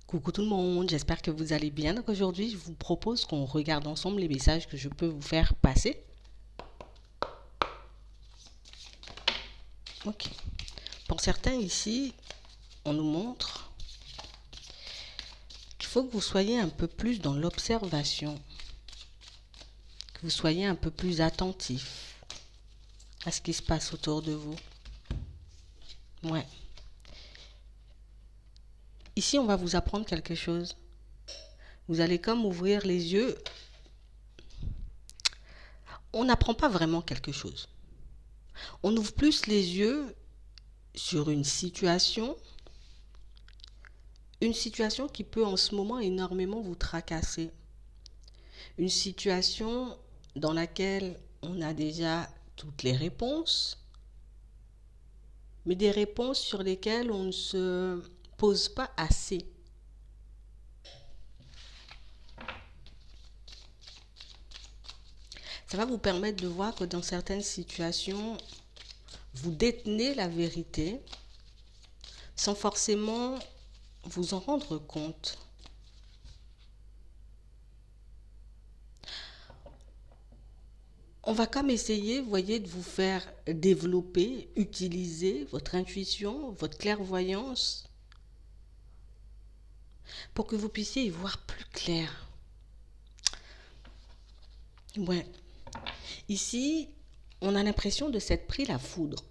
Coucou tout le monde, j'espère que vous allez bien. Donc aujourd'hui, je vous propose qu'on regarde ensemble les messages que je peux vous faire passer. Ok. Pour certains ici, on nous montre qu'il faut que vous soyez un peu plus dans l'observation, que vous soyez un peu plus attentif à ce qui se passe autour de vous. Ouais. Ici, on va vous apprendre quelque chose. Vous allez comme ouvrir les yeux. On n'apprend pas vraiment quelque chose. On ouvre plus les yeux sur une situation qui peut en ce moment énormément vous tracasser. Une situation dans laquelle on a déjà toutes les réponses, mais des réponses sur lesquelles on ne se pose pas assez. Ça va vous permettre de voir que dans certaines situations, vous détenez la vérité sans forcément vous en rendre compte. On va comme essayer, vous voyez, de vous faire développer, utiliser votre intuition, votre clairvoyance, pour que vous puissiez y voir plus clair. Ouais. Ici, on a l'impression de s'être pris la foudre.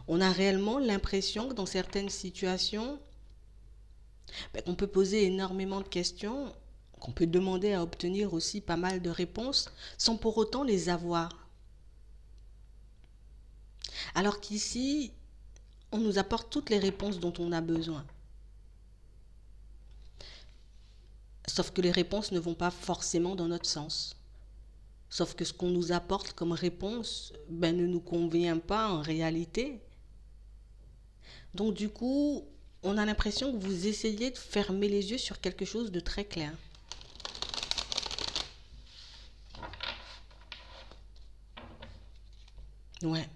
On a réellement l'impression que dans certaines situations, on peut poser énormément de questions, qu'on peut demander à obtenir aussi pas mal de réponses, sans pour autant les avoir. Alors qu'ici, on nous apporte toutes les réponses dont on a besoin. Sauf que les réponses ne vont pas forcément dans notre sens. Sauf que ce qu'on nous apporte comme réponse ne nous convient pas en réalité. Donc du coup, on a l'impression que vous essayez de fermer les yeux sur quelque chose de très clair. Ouais.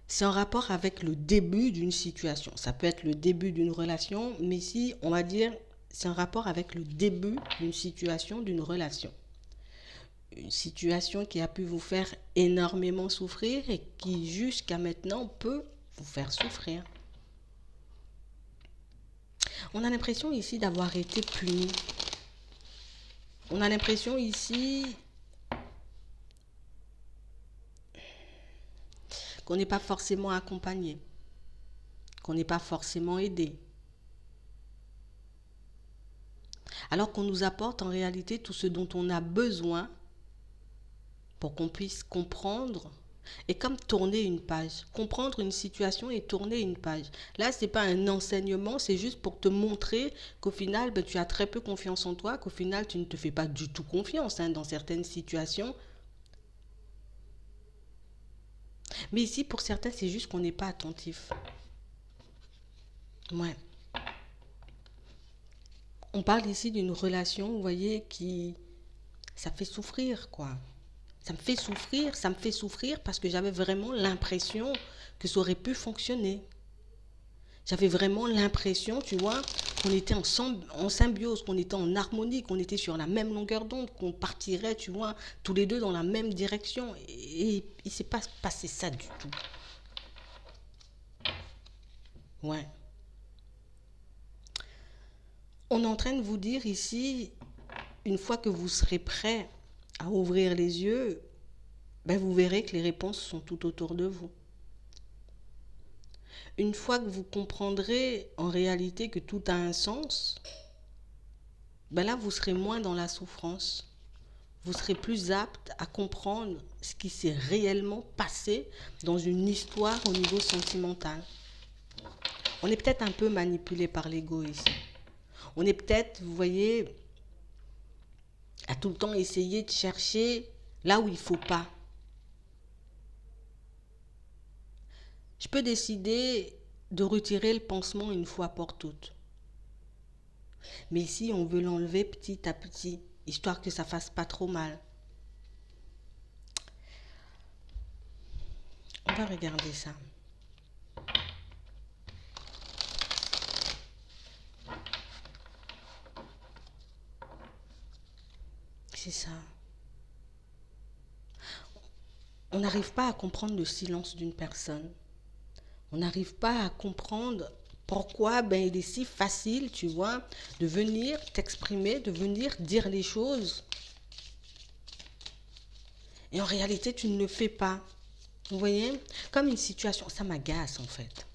C'est en rapport avec le début d'une situation. Ça peut être le début d'une relation, mais ici, on va dire, c'est en rapport avec le début d'une situation, d'une relation. Une situation qui a pu vous faire énormément souffrir et qui, jusqu'à maintenant, peut vous faire souffrir. On a l'impression ici d'avoir été puni. On a l'impression ici qu'on n'est pas forcément accompagné, qu'on n'est pas forcément aidé. Alors qu'on nous apporte en réalité tout ce dont on a besoin pour qu'on puisse comprendre et comme tourner une page, comprendre une situation et tourner une page. Là, ce n'est pas un enseignement, c'est juste pour te montrer qu'au final, tu as très peu confiance en toi, qu'au final, tu ne te fais pas du tout confiance dans certaines situations. Mais ici, pour certains, c'est juste qu'on n'est pas attentif. Ouais. On parle ici d'une relation, vous voyez, ça fait souffrir, quoi. Ça me fait souffrir parce que j'avais vraiment l'impression que ça aurait pu fonctionner. J'avais vraiment l'impression, tu vois, qu'on était en symbiose, qu'on était en harmonie, qu'on était sur la même longueur d'onde, qu'on partirait, tu vois, tous les deux dans la même direction. Et il ne s'est pas passé ça du tout. Ouais. On est en train de vous dire ici, une fois que vous serez prêt à ouvrir les yeux, vous verrez que les réponses sont tout autour de vous. Une fois que vous comprendrez en réalité que tout a un sens, là vous serez moins dans la souffrance. Vous serez plus apte à comprendre ce qui s'est réellement passé dans une histoire au niveau sentimental. On est peut-être un peu manipulé par l'ego ici. On est peut-être, vous voyez, à tout le temps essayer de chercher là où il ne faut pas. Je peux décider de retirer le pansement une fois pour toutes. Mais ici, on veut l'enlever petit à petit, histoire que ça ne fasse pas trop mal. On va regarder ça. c'est ça. On n'arrive pas à comprendre le silence d'une personne. On n'arrive pas à comprendre pourquoi il est si facile, tu vois, de venir t'exprimer, de venir dire les choses. Et en réalité, tu ne le fais pas. Vous voyez? Comme une situation, ça m'agace en fait.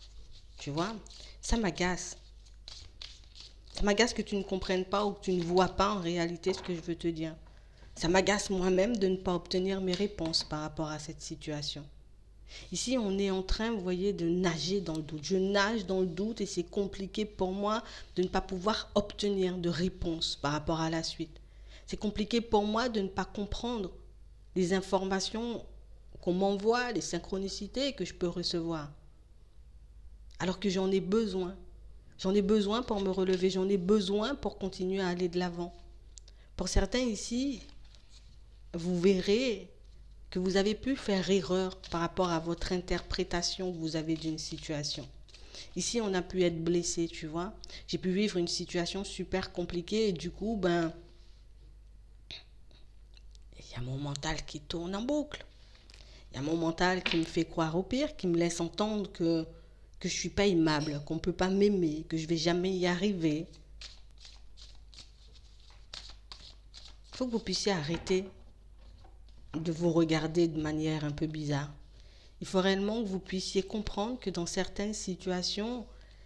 Tu vois? Ça m'agace. Ça m'agace que tu ne comprennes pas ou que tu ne vois pas en réalité ce que je veux te dire. Ça m'agace moi-même de ne pas obtenir mes réponses par rapport à cette situation. Ici, on est en train, vous voyez, de nager dans le doute. Je nage dans le doute et c'est compliqué pour moi de ne pas pouvoir obtenir de réponse par rapport à la suite. C'est compliqué pour moi de ne pas comprendre les informations qu'on m'envoie, les synchronicités que je peux recevoir. Alors que j'en ai besoin. J'en ai besoin pour me relever, j'en ai besoin pour continuer à aller de l'avant. Pour certains ici, vous verrez que vous avez pu faire erreur par rapport à votre interprétation que vous avez d'une situation. Ici, on a pu être blessé, tu vois. J'ai pu vivre une situation super compliquée et du coup, il y a mon mental qui tourne en boucle. Il y a mon mental qui me fait croire au pire, qui me laisse entendre que je ne suis pas aimable, qu'on ne peut pas m'aimer, que je ne vais jamais y arriver. Il faut que vous puissiez arrêter de vous regarder de manière un peu bizarre. Il faut réellement que vous puissiez comprendre que dans certaines situations,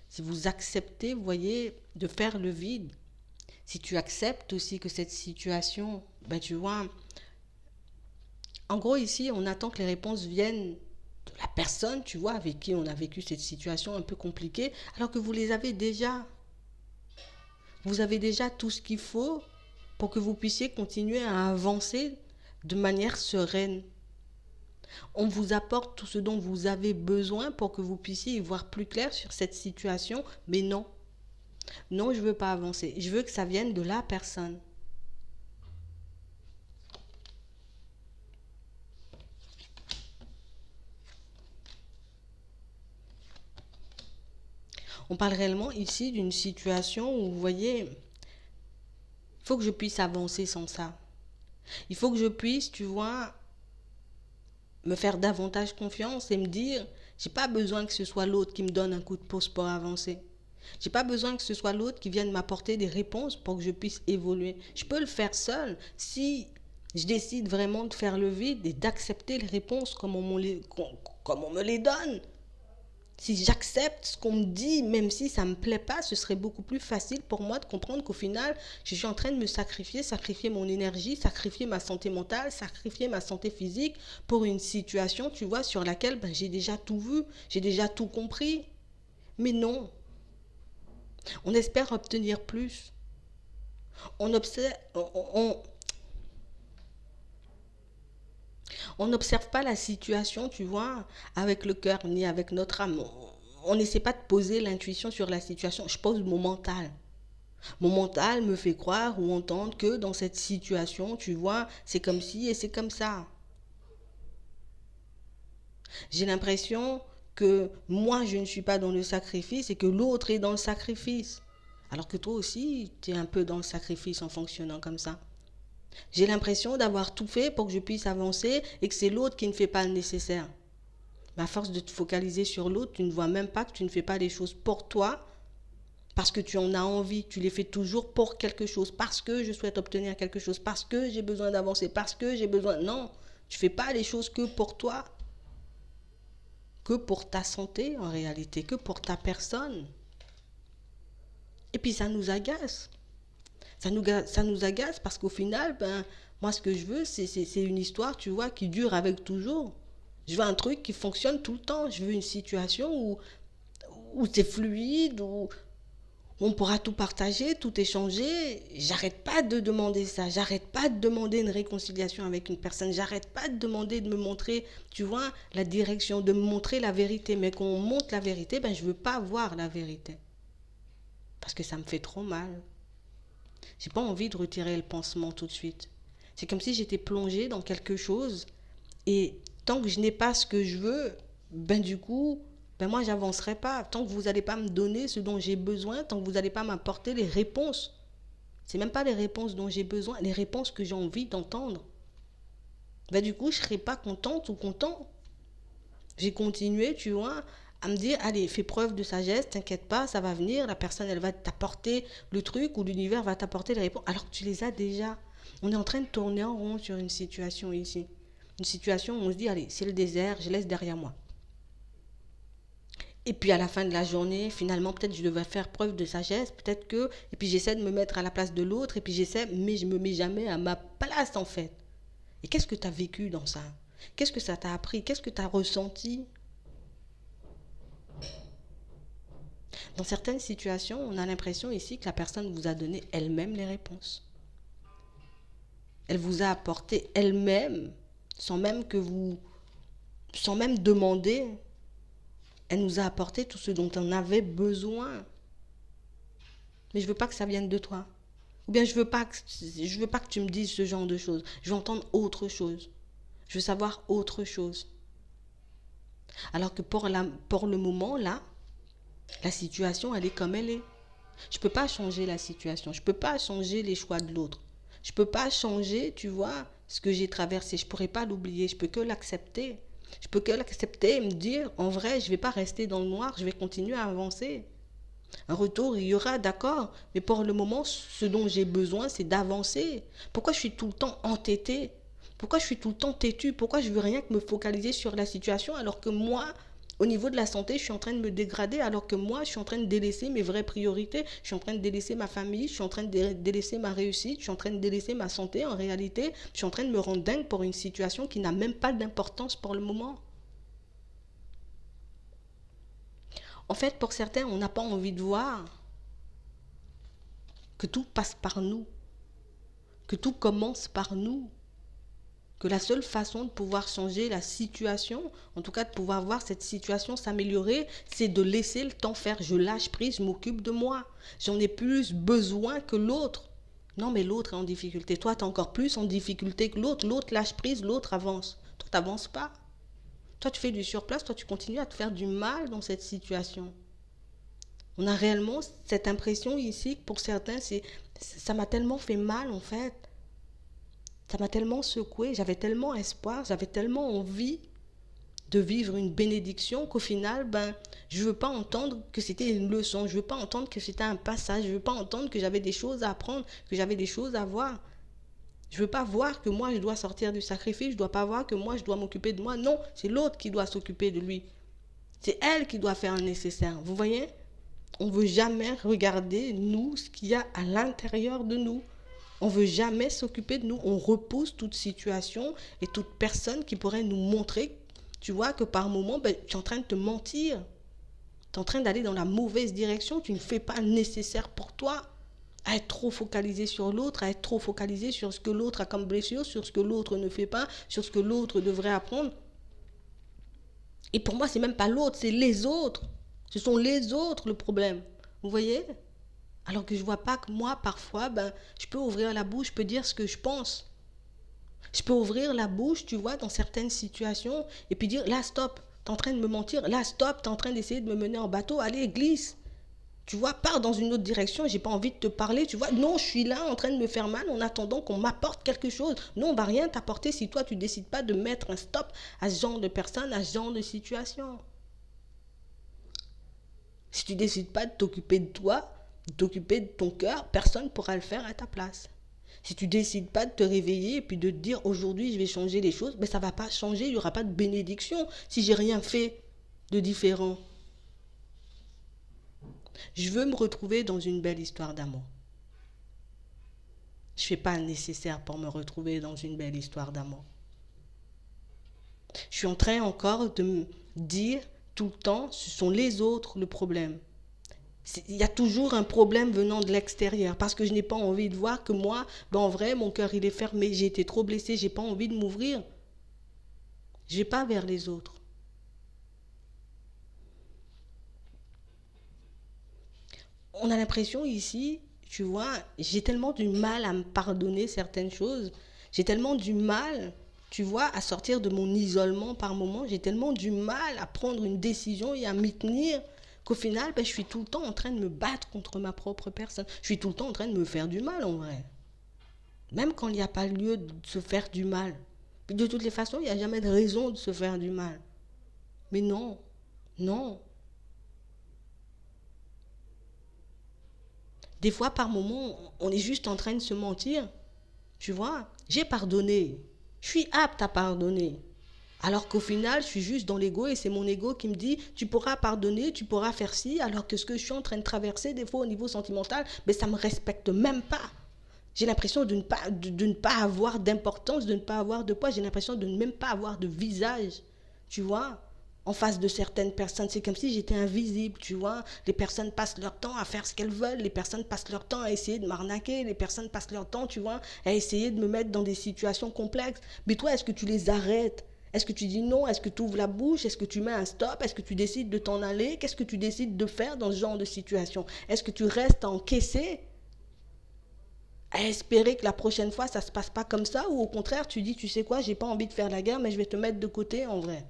si vous acceptez, vous voyez, de faire le vide, si tu acceptes aussi que cette situation, tu vois, en gros ici, on attend que les réponses viennent de la personne, tu vois, avec qui on a vécu cette situation un peu compliquée, alors que vous les avez déjà. Vous avez déjà tout ce qu'il faut pour que vous puissiez continuer à avancer de manière sereine. On vous apporte tout ce dont vous avez besoin pour que vous puissiez y voir plus clair sur cette situation, mais non. Non, je ne veux pas avancer. Je veux que ça vienne de la personne. On parle réellement ici d'une situation où, vous voyez, il faut que je puisse avancer sans ça. Il faut que je puisse, tu vois, me faire davantage confiance et me dire, j'ai pas besoin que ce soit l'autre qui me donne un coup de pouce pour avancer. J'ai pas besoin que ce soit l'autre qui vienne m'apporter des réponses pour que je puisse évoluer. Je peux le faire seul si je décide vraiment de faire le vide et d'accepter les réponses comme comme on me les donne. Si j'accepte ce qu'on me dit, même si ça ne me plaît pas, ce serait beaucoup plus facile pour moi de comprendre qu'au final, je suis en train de me sacrifier mon énergie, sacrifier ma santé mentale, sacrifier ma santé physique pour une situation, tu vois, sur laquelle j'ai déjà tout vu, j'ai déjà tout compris. Mais non, on espère obtenir plus. On n'observe pas la situation, tu vois, avec le cœur ni avec notre âme. On n'essaie pas de poser l'intuition sur la situation. Je pose mon mental. Mon mental me fait croire ou entendre que dans cette situation, tu vois, c'est comme ci et c'est comme ça. J'ai l'impression que moi, je ne suis pas dans le sacrifice et que l'autre est dans le sacrifice. Alors que toi aussi, tu es un peu dans le sacrifice en fonctionnant comme ça. J'ai l'impression d'avoir tout fait pour que je puisse avancer et que c'est l'autre qui ne fait pas le nécessaire. Mais à force de te focaliser sur l'autre, tu ne vois même pas que tu ne fais pas les choses pour toi parce que tu en as envie. Tu les fais toujours pour quelque chose, parce que je souhaite obtenir quelque chose, parce que j'ai besoin d'avancer, parce que j'ai besoin... Non, tu ne fais pas les choses que pour toi, que pour ta santé en réalité, que pour ta personne. Et puis ça nous agace. Ça nous agace parce qu'au final, moi ce que je veux, c'est une histoire, tu vois, qui dure avec toujours. Je veux un truc qui fonctionne tout le temps. Je veux une situation où c'est fluide, où on pourra tout partager, tout échanger. J'arrête pas de demander ça. J'arrête pas de demander une réconciliation avec une personne. J'arrête pas de demander de me montrer, tu vois, la direction, de me montrer la vérité. Mais quand on montre la vérité, je veux pas voir la vérité. Parce que ça me fait trop mal. J'ai pas envie de retirer le pansement tout de suite. C'est comme si j'étais plongée dans quelque chose et tant que je n'ai pas ce que je veux, du coup, moi j'avancerai pas. Tant que vous n'allez pas me donner ce dont j'ai besoin, tant que vous n'allez pas m'apporter les réponses C'est même pas les réponses dont j'ai besoin, les réponses que j'ai envie d'entendre. Ben, du coup, je serai pas contente ou content. J'ai continué, tu vois, à me dire, allez, fais preuve de sagesse, t'inquiète pas, ça va venir, la personne, elle va t'apporter le truc ou l'univers va t'apporter les réponses, alors que tu les as déjà. On est en train de tourner en rond sur une situation ici. Une situation où on se dit, allez, c'est le désert, je laisse derrière moi. Et puis à la fin de la journée, finalement, peut-être je devais faire preuve de sagesse, peut-être que... Et puis j'essaie de me mettre à la place de l'autre, et puis j'essaie, mais je me mets jamais à ma place en fait. Et qu'est-ce que tu as vécu dans ça? Qu'est-ce que ça t'a appris? Qu'est-ce que tu as ressenti? Dans certaines situations, on a l'impression ici que la personne vous a donné elle-même les réponses. Elle vous a apporté elle-même, sans même que vous... sans même demander. Elle nous a apporté tout ce dont on avait besoin. Mais je veux pas que ça vienne de toi. Ou bien je veux pas que tu me dises ce genre de choses. Je veux entendre autre chose. Je veux savoir autre chose. Alors que pour le moment, là, la situation, elle est comme elle est. Je ne peux pas changer la situation. Je ne peux pas changer les choix de l'autre. Je ne peux pas changer, tu vois, ce que j'ai traversé. Je ne pourrais pas l'oublier. Je peux que l'accepter. Je peux que l'accepter et me dire, en vrai, je ne vais pas rester dans le noir. Je vais continuer à avancer. Un retour, il y aura, d'accord. Mais pour le moment, ce dont j'ai besoin, c'est d'avancer. Pourquoi je suis tout le temps entêtée? Pourquoi je suis tout le temps têtue? Pourquoi je veux rien que me focaliser sur la situation alors que moi, au niveau de la santé, je suis en train de me dégrader alors que moi, je suis en train de délaisser mes vraies priorités. Je suis en train de délaisser ma famille, je suis en train de délaisser ma réussite, je suis en train de délaisser ma santé en réalité. Je suis en train de me rendre dingue pour une situation qui n'a même pas d'importance pour le moment. En fait, pour certains, on n'a pas envie de voir que tout passe par nous, que tout commence par nous, que la seule façon de pouvoir changer la situation, en tout cas de pouvoir voir cette situation s'améliorer, c'est de laisser le temps faire. Je lâche prise, je m'occupe de moi. J'en ai plus besoin que l'autre. Non, mais l'autre est en difficulté. Toi, tu es encore plus en difficulté que l'autre. L'autre lâche prise, l'autre avance. Toi, tu n'avances pas. Toi, tu fais du surplace, toi, tu continues à te faire du mal dans cette situation. On a réellement cette impression ici que pour certains, ça m'a tellement fait mal en fait. Ça m'a tellement secoué, j'avais tellement espoir, j'avais tellement envie de vivre une bénédiction qu'au final, je ne veux pas entendre que c'était une leçon, je ne veux pas entendre que c'était un passage, je ne veux pas entendre que j'avais des choses à apprendre, que j'avais des choses à voir. Je ne veux pas voir que moi je dois sortir du sacrifice, je ne dois pas voir que moi je dois m'occuper de moi. Non, c'est l'autre qui doit s'occuper de lui. C'est elle qui doit faire le nécessaire. Vous voyez? On ne veut jamais regarder, nous, ce qu'il y a à l'intérieur de nous. On ne veut jamais s'occuper de nous. On repousse toute situation et toute personne qui pourrait nous montrer, tu vois, que par moment, tu es en train de te mentir. Tu es en train d'aller dans la mauvaise direction. Tu ne fais pas le nécessaire pour toi. À être trop focalisé sur l'autre, à être trop focalisé sur ce que l'autre a comme blessure, sur ce que l'autre ne fait pas, sur ce que l'autre devrait apprendre. Et pour moi, c'est même pas l'autre, c'est les autres. Ce sont les autres le problème. Vous voyez? Alors que je vois pas que moi, parfois, je peux ouvrir la bouche, je peux dire ce que je pense. Je peux ouvrir la bouche, tu vois, dans certaines situations, et puis dire, là, stop, t'es en train de me mentir, là, stop, t'es en train d'essayer de me mener en bateau, allez, glisse. Tu vois, pars dans une autre direction, j'ai pas envie de te parler, tu vois. Non, je suis là en train de me faire mal en attendant qu'on m'apporte quelque chose. Non, on va rien t'apporter si toi, tu décides pas de mettre un stop à ce genre de personne, à ce genre de situation. Si tu décides pas de t'occuper de toi, de t'occuper de ton cœur, personne ne pourra le faire à ta place. Si tu décides pas de te réveiller et puis de te dire aujourd'hui je vais changer les choses, ça va pas changer, il n'y aura pas de bénédiction si j'ai rien fait de différent. Je veux me retrouver dans une belle histoire d'amour. Je ne fais pas le nécessaire pour me retrouver dans une belle histoire d'amour. Je suis en train encore de me dire tout le temps, ce sont les autres le problème. Il y a toujours un problème venant de l'extérieur parce que je n'ai pas envie de voir que moi, en vrai, mon cœur il est fermé, j'ai été trop blessée, j'ai pas envie de m'ouvrir. Je vais pas vers les autres. On a l'impression ici, tu vois, j'ai tellement du mal à me pardonner certaines choses, j'ai tellement du mal, tu vois, à sortir de mon isolement par moment, j'ai tellement du mal à prendre une décision et à m'y tenir Qu'au final, je suis tout le temps en train de me battre contre ma propre personne. Je suis tout le temps en train de me faire du mal, en vrai. Même quand il n'y a pas lieu de se faire du mal. Puis de toutes les façons, il n'y a jamais de raison de se faire du mal. Mais non, non. Des fois, par moments, on est juste en train de se mentir. Tu vois, j'ai pardonné. Je suis apte à pardonner. Alors qu'au final, je suis juste dans l'ego et c'est mon ego qui me dit tu pourras pardonner, tu pourras faire ci, alors que ce que je suis en train de traverser, des fois au niveau sentimental, ça ne me respecte même pas. J'ai l'impression de ne pas avoir d'importance, de ne pas avoir de poids, j'ai l'impression de ne même pas avoir de visage. Tu vois, en face de certaines personnes, c'est comme si j'étais invisible, tu vois. Les personnes passent leur temps à faire ce qu'elles veulent, les personnes passent leur temps à essayer de m'arnaquer, les personnes passent leur temps, tu vois, à essayer de me mettre dans des situations complexes. Mais toi, est-ce que tu les arrêtes? Est-ce que tu dis non? Est-ce que tu ouvres la bouche? Est-ce que tu mets un stop? Est-ce que tu décides de t'en aller? Qu'est-ce que tu décides de faire dans ce genre de situation? Est-ce que tu restes à encaisser? À espérer que la prochaine fois, ça ne se passe pas comme ça? Ou au contraire, tu dis, tu sais quoi, j'ai pas envie de faire la guerre, mais je vais te mettre de côté en vrai.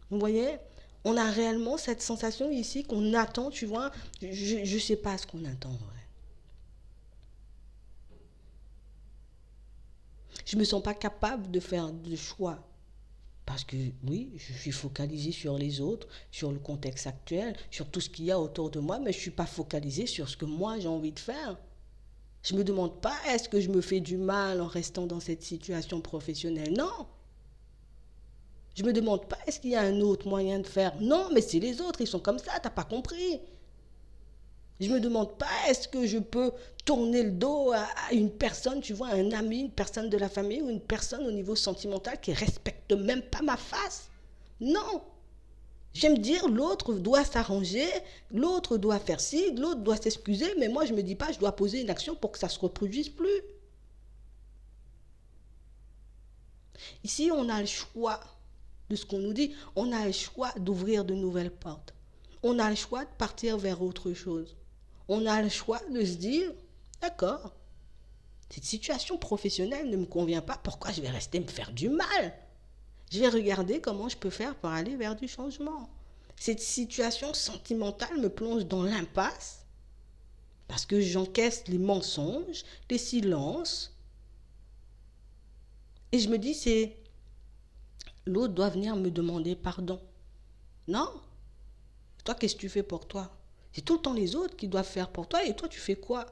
Vous voyez? On a réellement cette sensation ici qu'on attend, tu vois. Je ne sais pas ce qu'on attend en vrai. Je ne me sens pas capable de faire de choix. Parce que oui, je suis focalisée sur les autres, sur le contexte actuel, sur tout ce qu'il y a autour de moi, mais je ne suis pas focalisée sur ce que moi j'ai envie de faire. Je ne me demande pas est-ce que je me fais du mal en restant dans cette situation professionnelle. Non. Je ne me demande pas est-ce qu'il y a un autre moyen de faire. Non, mais c'est les autres, ils sont comme ça, t'as pas compris. Je ne me demande pas est-ce que je peux tourner le dos à une personne, tu vois, un ami, une personne de la famille ou une personne au niveau sentimental qui ne respecte même pas ma face. Non. J'aime dire l'autre doit s'arranger, l'autre doit faire ci, l'autre doit s'excuser, mais moi je ne me dis pas je dois poser une action pour que ça ne se reproduise plus. Ici, on a le choix de ce qu'on nous dit, on a le choix d'ouvrir de nouvelles portes. On a le choix de partir vers autre chose. On a le choix de se dire, d'accord, cette situation professionnelle ne me convient pas, pourquoi je vais rester me faire du mal? Je vais regarder comment je peux faire pour aller vers du changement. Cette situation sentimentale me plonge dans l'impasse parce que j'encaisse les mensonges, les silences. Et je me dis, c'est l'autre doit venir me demander pardon. Non. Toi, qu'est-ce que tu fais pour toi? C'est tout le temps les autres qui doivent faire pour toi et toi, tu fais quoi?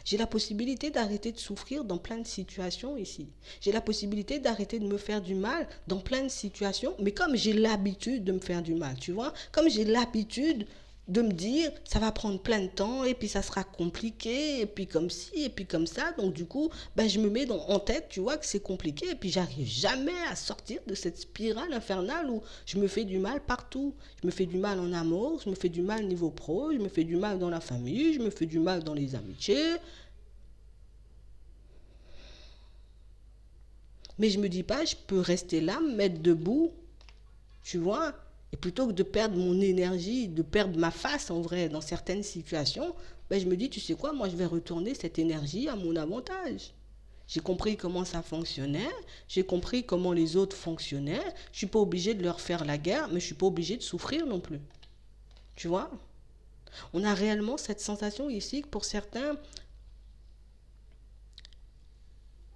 J'ai la possibilité d'arrêter de souffrir dans plein de situations ici. J'ai la possibilité d'arrêter de me faire du mal dans plein de situations. Mais comme j'ai l'habitude de me faire du mal, tu vois, comme j'ai l'habitude de me dire ça va prendre plein de temps et puis ça sera compliqué et puis comme ci et puis comme ça, donc du coup je me mets en tête, tu vois, que c'est compliqué et puis j'arrive jamais à sortir de cette spirale infernale où je me fais du mal partout. Je me fais du mal en amour, je me fais du mal niveau pro, je me fais du mal dans la famille, je me fais du mal dans les amitiés. Mais je me dis pas je peux rester là, me mettre debout, tu vois. Et plutôt que de perdre mon énergie, de perdre ma face en vrai dans certaines situations, je me dis, tu sais quoi, moi je vais retourner cette énergie à mon avantage. J'ai compris comment ça fonctionnait, j'ai compris comment les autres fonctionnaient, je ne suis pas obligé de leur faire la guerre, mais je ne suis pas obligé de souffrir non plus. Tu vois? On a réellement cette sensation ici que pour certains,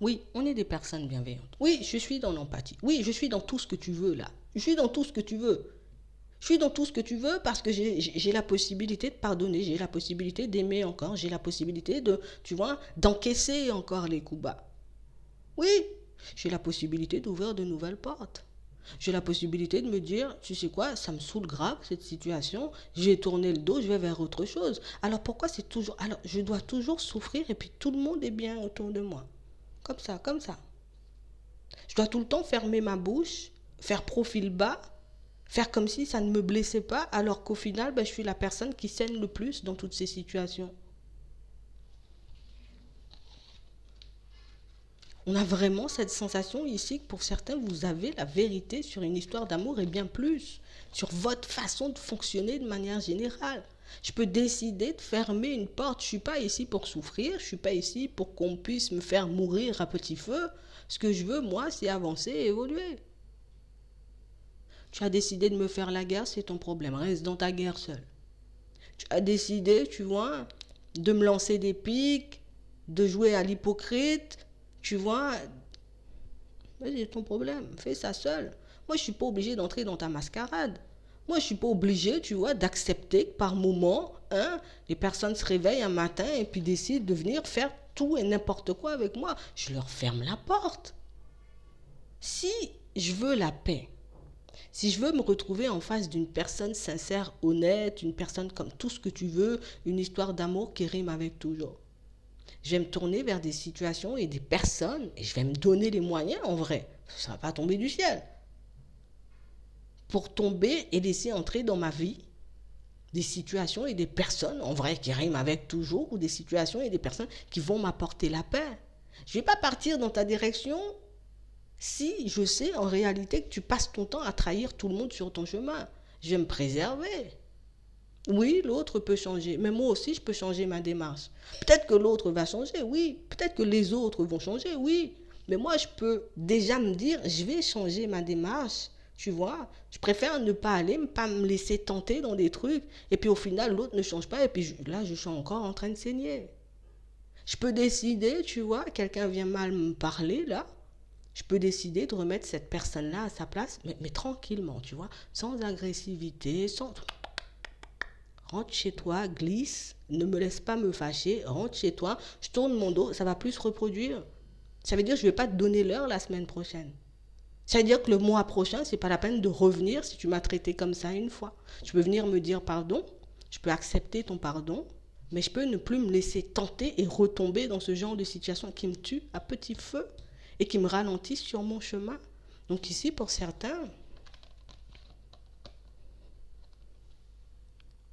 oui, on est des personnes bienveillantes. Oui, je suis dans l'empathie. Oui, je suis dans tout ce que tu veux là. Je suis dans tout ce que tu veux. Je suis dans tout ce que tu veux parce que j'ai la possibilité de pardonner, j'ai la possibilité d'aimer encore, j'ai la possibilité de, tu vois, d'encaisser encore les coups bas. Oui, j'ai la possibilité d'ouvrir de nouvelles portes. J'ai la possibilité de me dire, tu sais quoi, ça me saoule grave cette situation, j'ai tourné le dos, je vais vers autre chose. Alors pourquoi c'est toujours... Alors je dois toujours souffrir et puis tout le monde est bien autour de moi. Comme ça, comme ça. Je dois tout le temps fermer ma bouche, faire profil bas, faire comme si ça ne me blessait pas, alors qu'au final, je suis la personne qui saigne le plus dans toutes ces situations. On a vraiment cette sensation ici que pour certains, vous avez la vérité sur une histoire d'amour et bien plus, sur votre façon de fonctionner de manière générale. Je peux décider de fermer une porte. Je ne suis pas ici pour souffrir, je ne suis pas ici pour qu'on puisse me faire mourir à petit feu. Ce que je veux, moi, c'est avancer et évoluer. Tu as décidé de me faire la guerre, c'est ton problème. Reste dans ta guerre seul. Tu as décidé, tu vois, de me lancer des piques, de jouer à l'hypocrite, tu vois. Vas-y, c'est ton problème. Fais ça seul. Moi, je ne suis pas obligé d'entrer dans ta mascarade. Moi, je ne suis pas obligé, tu vois, d'accepter que par moment, les personnes se réveillent un matin et puis décident de venir faire tout et n'importe quoi avec moi. Je leur ferme la porte. Si je veux la paix, si je veux me retrouver en face d'une personne sincère, honnête, une personne comme tout ce que tu veux, une histoire d'amour qui rime avec toujours, je vais me tourner vers des situations et des personnes et je vais me donner les moyens en vrai. Ça ne va pas tomber du ciel. Pour tomber et laisser entrer dans ma vie des situations et des personnes en vrai qui riment avec toujours ou des situations et des personnes qui vont m'apporter la paix. Je ne vais pas partir dans ta direction si je sais en réalité que tu passes ton temps à trahir tout le monde sur ton chemin. Je vais me préserver. Oui, l'autre peut changer, mais moi aussi je peux changer ma démarche. Peut-être que l'autre va changer, oui. Peut-être que les autres vont changer, oui. Mais moi je peux déjà me dire, je vais changer ma démarche, tu vois. Je préfère ne pas aller, pas me laisser tenter dans des trucs, et puis au final l'autre ne change pas, et puis là je suis encore en train de saigner. Je peux décider, tu vois, quelqu'un vient mal me parler là, je peux décider de remettre cette personne-là à sa place, mais tranquillement, tu vois, sans agressivité, sans... Rentre chez toi, glisse, ne me laisse pas me fâcher, rentre chez toi, je tourne mon dos, ça va plus se reproduire. Ça veut dire que je ne vais pas te donner l'heure la semaine prochaine. Ça veut dire que le mois prochain, c'est pas la peine de revenir si tu m'as traité comme ça une fois. Tu peux venir me dire pardon, je peux accepter ton pardon, mais je peux ne plus me laisser tenter et retomber dans ce genre de situation qui me tue à petit feu et qui me ralentissent sur mon chemin. Donc ici, pour certains,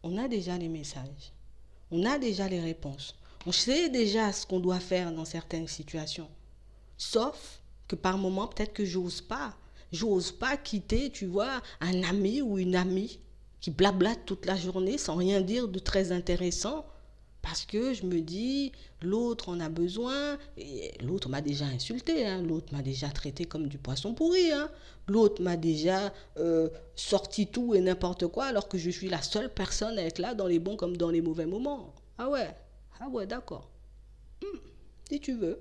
on a déjà les messages, on a déjà les réponses, on sait déjà ce qu'on doit faire dans certaines situations. Sauf que par moment, peut-être que j'ose pas quitter, tu vois, un ami ou une amie qui blablate toute la journée sans rien dire de très intéressant. Parce que je me dis, l'autre en a besoin, et l'autre m'a déjà insulté, hein, l'autre m'a déjà traité comme du poisson pourri, hein, l'autre m'a déjà sorti tout et n'importe quoi, alors que je suis la seule personne à être là dans les bons comme dans les mauvais moments. Ah ouais, d'accord. Si tu veux.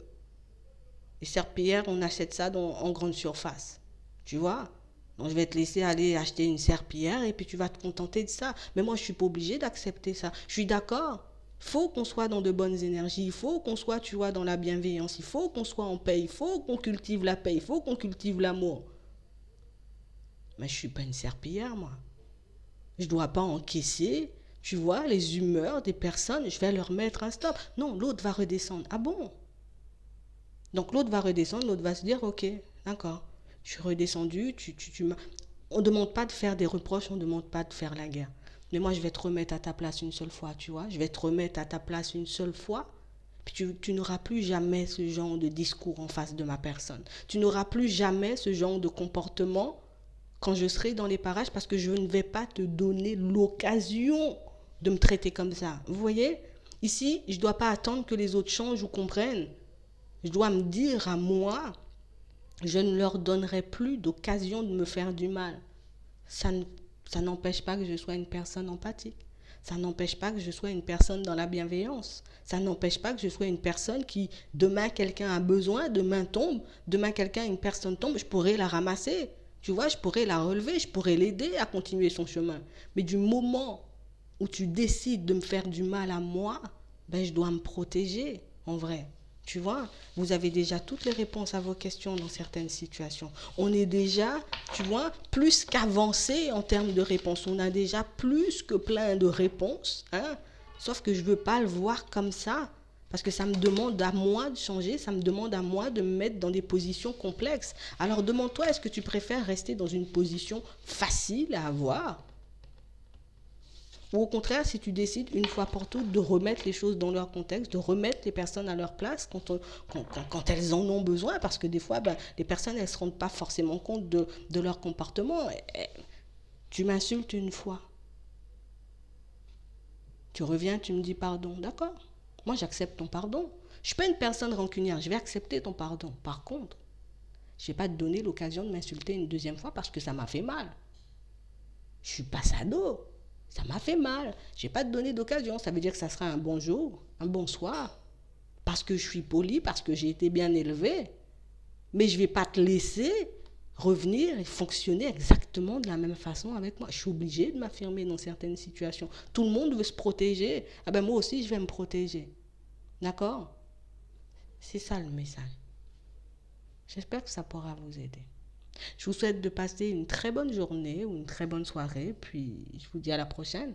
Les serpillères, on achète ça en grande surface. Tu vois. Donc je vais te laisser aller acheter une serpillière et puis tu vas te contenter de ça. Mais moi, je ne suis pas obligée d'accepter ça. Je suis d'accord. Il faut qu'on soit dans de bonnes énergies. Il faut qu'on soit, tu vois, dans la bienveillance. Il faut qu'on soit en paix. Il faut qu'on cultive la paix. Il faut qu'on cultive l'amour. Mais je ne suis pas une serpillière, moi. Je ne dois pas encaisser, tu vois, les humeurs des personnes. Je vais leur mettre un stop. Non, l'autre va redescendre. Ah bon? Donc l'autre va redescendre, l'autre va se dire, ok, d'accord, je suis redescendu, on ne demande pas de faire des reproches, on ne demande pas de faire la guerre. Mais moi, je vais te remettre à ta place une seule fois, tu vois. Je vais te remettre à ta place une seule fois. Puis tu n'auras plus jamais ce genre de discours en face de ma personne. Tu n'auras plus jamais ce genre de comportement quand je serai dans les parages parce que je ne vais pas te donner l'occasion de me traiter comme ça. Vous voyez? Ici, je ne dois pas attendre que les autres changent ou comprennent. Je dois me dire à moi, je ne leur donnerai plus d'occasion de me faire du mal. Ça n'empêche pas que je sois une personne empathique. Ça n'empêche pas que je sois une personne dans la bienveillance. Ça n'empêche pas que je sois une personne qui, demain quelqu'un a besoin, demain tombe, demain une personne tombe, je pourrais la ramasser. Tu vois, je pourrais la relever, je pourrais l'aider à continuer son chemin. Mais du moment où tu décides de me faire du mal à moi, ben je dois me protéger, en vrai. Tu vois, vous avez déjà toutes les réponses à vos questions dans certaines situations. On est déjà, tu vois, plus qu'avancé en termes de réponses. On a déjà plus que plein de réponses, hein. Sauf que je ne veux pas le voir comme ça. Parce que ça me demande à moi de changer, ça me demande à moi de me mettre dans des positions complexes. Alors demande-toi, est-ce que tu préfères rester dans une position facile à avoir ? Ou au contraire, si tu décides une fois pour toutes de remettre les choses dans leur contexte, de remettre les personnes à leur place quand elles en ont besoin, parce que des fois, les personnes, elles ne se rendent pas forcément compte de leur comportement. Tu m'insultes une fois. Tu reviens, tu me dis pardon. D'accord. Moi, j'accepte ton pardon. Je ne suis pas une personne rancunière, je vais accepter ton pardon. Par contre, je ne vais pas te donner l'occasion de m'insulter une deuxième fois parce que ça m'a fait mal. Je suis pas sado. Ça m'a fait mal. Je vais pas te donner d'occasion. Ça veut dire que ça sera un bonjour, un bonsoir. Parce que je suis poli, parce que j'ai été bien élevé. Mais je vais pas te laisser revenir et fonctionner exactement de la même façon avec moi. Je suis obligée de m'affirmer dans certaines situations. Tout le monde veut se protéger. Ah ben moi aussi, je vais me protéger. D'accord? C'est ça le message. J'espère que ça pourra vous aider. Je vous souhaite de passer une très bonne journée ou une très bonne soirée, puis je vous dis à la prochaine.